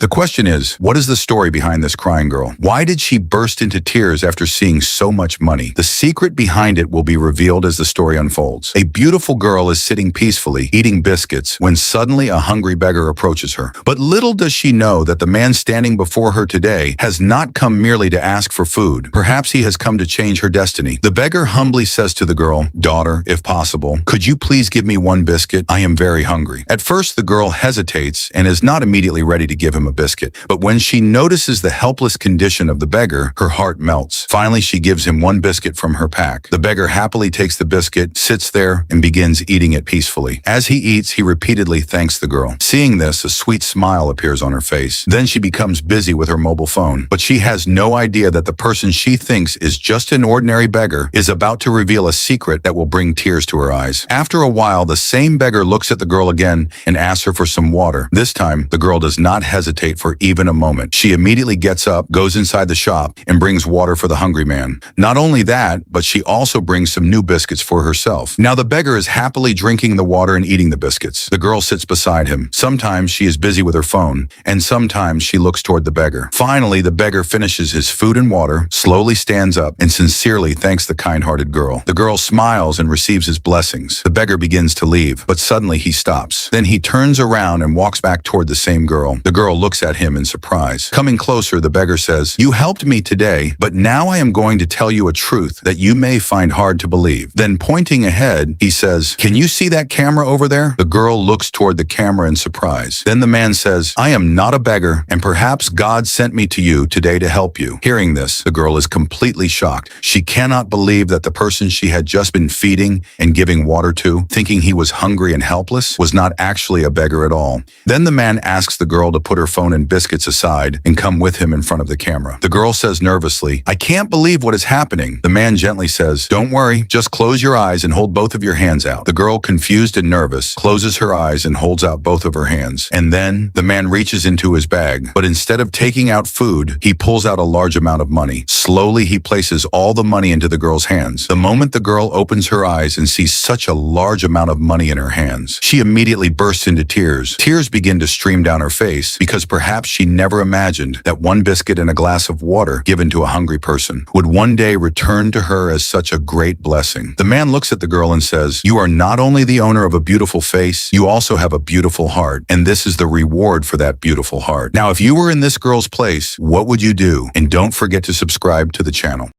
The question is, what is the story behind this crying girl? Why did she burst into tears after seeing so much money? The secret behind it will be revealed as the story unfolds. A beautiful girl is sitting peacefully, eating biscuits, when suddenly a hungry beggar approaches her. But little does she know that the man standing before her today has not come merely to ask for food. Perhaps he has come to change her destiny. The beggar humbly says to the girl, "Daughter, if possible, could you please give me one biscuit? I am very hungry." At first, the girl hesitates and is not immediately ready to give him a biscuit. But when she notices the helpless condition of the beggar, her heart melts. Finally, she gives him one biscuit from her pack. The beggar happily takes the biscuit, sits there, and begins eating it peacefully. As he eats, he repeatedly thanks the girl. Seeing this, a sweet smile appears on her face. Then she becomes busy with her mobile phone. But she has no idea that the person she thinks is just an ordinary beggar is about to reveal a secret that will bring tears to her eyes. After a while, the same beggar looks at the girl again and asks her for some water. This time, the girl does not hesitate for even a moment. She immediately gets up, goes inside the shop, and brings water for the hungry man. Not only that, but she also brings some new biscuits for herself. Now the beggar is happily drinking the water and eating the biscuits. The girl sits beside him. Sometimes she is busy with her phone, and sometimes she looks toward the beggar. Finally, the beggar finishes his food and water, slowly stands up, and sincerely thanks the kind-hearted girl. The girl smiles and receives his blessings. The beggar begins to leave, but suddenly he stops. Then he turns around and walks back toward the same girl. The girl looks at him in surprise. Coming closer, the beggar says, "You helped me today, but now I am going to tell you a truth that you may find hard to believe." Then pointing ahead, he says, "Can you see that camera over there?" The girl looks toward the camera in surprise. Then the man says, "I am not a beggar, and perhaps God sent me to you today to help you." Hearing this, the girl is completely shocked. She cannot believe that the person she had just been feeding and giving water to, thinking he was hungry and helpless, was not actually a beggar at all. Then the man asks the girl to put her phone and biscuits aside and come with him in front of the camera. The girl says nervously, "I can't believe what is happening." The man gently says, "Don't worry, just close your eyes and hold both of your hands out." The girl, confused and nervous, closes her eyes and holds out both of her hands. And then the man reaches into his bag, but instead of taking out food, he pulls out a large amount of money. Slowly, he places all the money into the girl's hands. The moment the girl opens her eyes and sees such a large amount of money in her hands, she immediately bursts into tears. Tears begin to stream down her face because perhaps she never imagined that one biscuit and a glass of water given to a hungry person would one day return to her as such a great blessing. The man looks at the girl and says, "You are not only the owner of a beautiful face, you also have a beautiful heart, and this is the reward for that beautiful heart." Now, if you were in this girl's place, what would you do? And don't forget to subscribe to the channel.